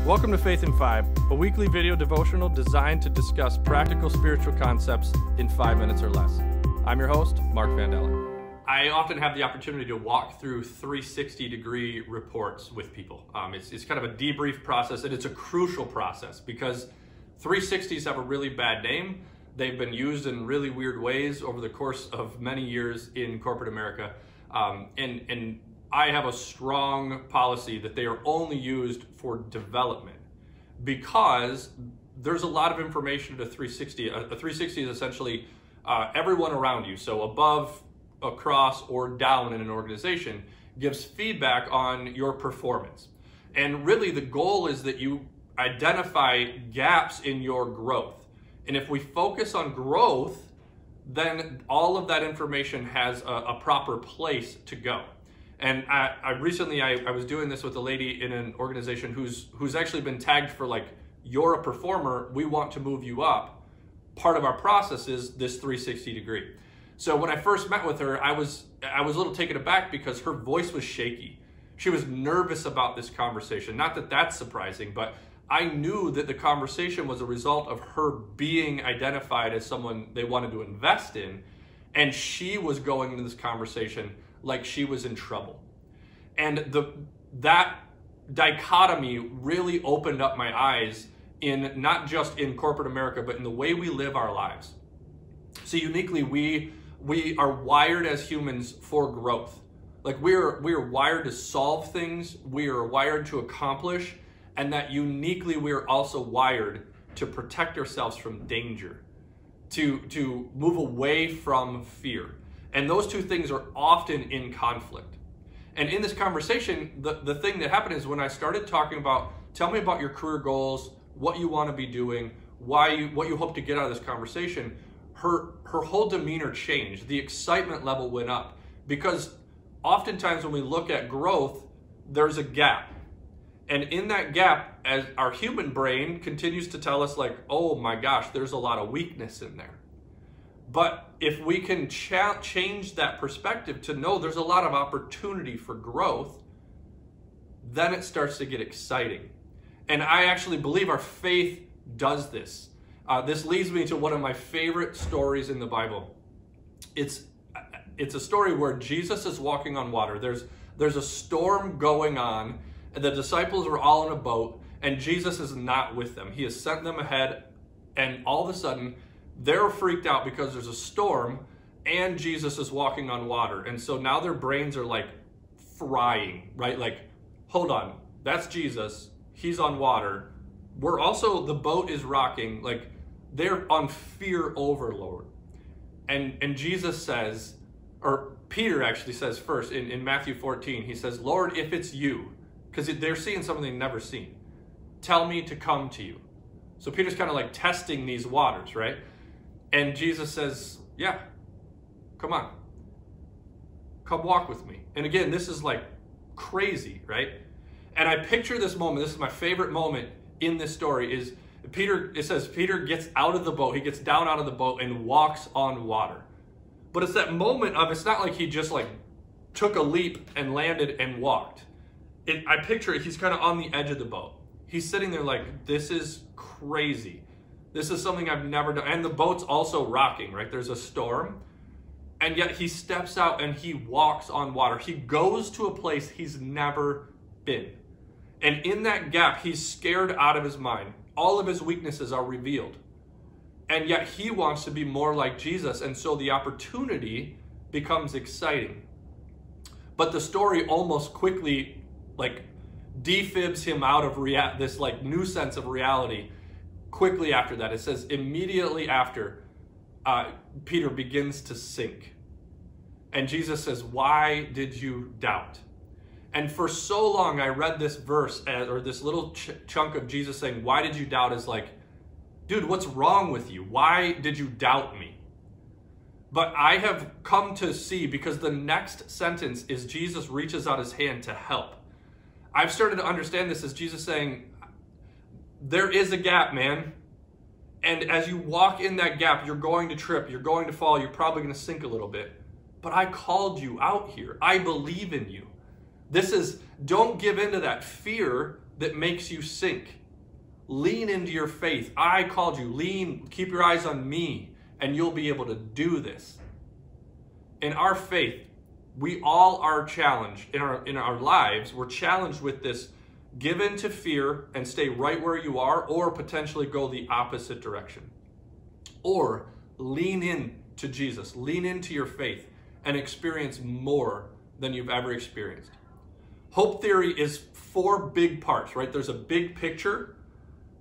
Welcome to Faith in 5, a weekly video devotional designed to discuss practical spiritual concepts in 5 minutes or less. I'm your host, Mark Vandella. I often have the opportunity to walk through 360-degree reports with people. It's kind of a debrief process, and it's a crucial process because 360s have a really bad name. They've been used in really weird ways over the course of many years in corporate America. And I have a strong policy that they are only used for development because there's a lot of information to 360. A 360 is essentially everyone around you. So above, across, or down in an organization gives feedback on your performance. And really the goal is that you identify gaps in your growth. And if we focus on growth, then all of that information has a proper place to go. And I recently was doing this with a lady in an organization who's actually been tagged for like, you're a performer, we want to move you up. Part of our process is this 360 degree. So when I first met with her, I was a little taken aback because her voice was shaky. She was nervous about this conversation. Not that that's surprising, but I knew that the conversation was a result of her being identified as someone they wanted to invest in, and she was going into this conversation like she was in trouble. And that dichotomy really opened up my eyes in not just in corporate America, but in the way we live our lives. So uniquely, we are wired as humans for growth. Like we are wired to solve things, we are wired to accomplish, and that uniquely we are also wired to protect ourselves from danger, to move away from fear. And those two things are often in conflict. And in this conversation, the thing that happened is when I started talking about, tell me about your career goals, what you want to be doing, what you hope to get out of this conversation, her whole demeanor changed. The excitement level went up because oftentimes when we look at growth, there's a gap. And in that gap, as our human brain continues to tell us like, oh my gosh, there's a lot of weakness in there. But if we can change that perspective to know there's a lot of opportunity for growth, then it starts to get exciting. And I actually believe our faith does this. This leads me to one of my favorite stories in the Bible. It's a story where Jesus is walking on water. There's a storm going on, and the disciples are all in a boat, and Jesus is not with them. He has sent them ahead, and all of a sudden, they're freaked out because there's a storm and Jesus is walking on water. And so now their brains are like frying, right? Like, hold on, that's Jesus. He's on water. The boat is rocking. Like they're on fear overload. And Jesus says, or Peter actually says first in Matthew 14, he says, Lord, if it's you, because they're seeing something they've never seen, tell me to come to you. So Peter's kind of like testing these waters, right? And Jesus says, yeah, come on. Come walk with me. And again, this is like crazy, right? And I picture this moment. This is my favorite moment in this story is it says Peter gets out of the boat. He gets down out of the boat and walks on water. But it's that moment of, it's not like he just like took a leap and landed and walked. I picture it, he's kind of on the edge of the boat. He's sitting there like, this is crazy. This is something I've never done. And the boat's also rocking, right? There's a storm. And yet he steps out and he walks on water. He goes to a place he's never been. And in that gap, he's scared out of his mind. All of his weaknesses are revealed. And yet he wants to be more like Jesus. And so the opportunity becomes exciting. But the story almost quickly like defibs him out of this like new sense of reality. Quickly after that, it says immediately after, Peter begins to sink. And Jesus says, why did you doubt? And for so long, I read this verse, or this little chunk of Jesus saying, why did you doubt, is like, dude, what's wrong with you? Why did you doubt me? But I have come to see, because the next sentence is Jesus reaches out his hand to help. I've started to understand this as Jesus saying, there is a gap, man. And as you walk in that gap, you're going to trip, you're going to fall, you're probably going to sink a little bit. But I called you out here. I believe in you. Don't give in to that fear that makes you sink. Lean into your faith. I called you. Lean, keep your eyes on me, and you'll be able to do this. In our faith, we all are challenged. In our lives, we're challenged with this: give in to fear and stay right where you are, or potentially go the opposite direction. Or lean in to Jesus, lean into your faith, and experience more than you've ever experienced. Hope theory is 4 big parts, right? There's a big picture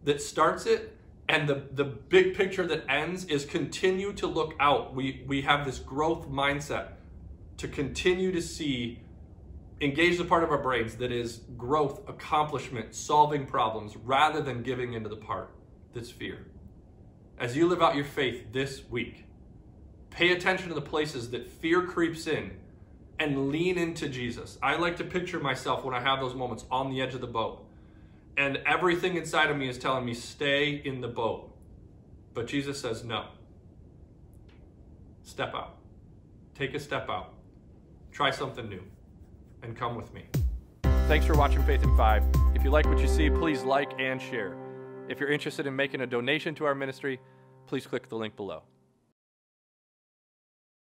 that starts it, and the big picture that ends is continue to look out. We have this growth mindset to continue to see, engage the part of our brains that is growth, accomplishment, solving problems, rather than giving into the part that's fear. As you live out your faith this week, pay attention to the places that fear creeps in and lean into Jesus. I like to picture myself when I have those moments on the edge of the boat, and everything inside of me is telling me, stay in the boat. But Jesus says, no. Step out. Take a step out. Try something new. And come with me. Thanks for watching Faith in 5. If you like what you see, please like and share. If you're interested in making a donation to our ministry, please click the link below.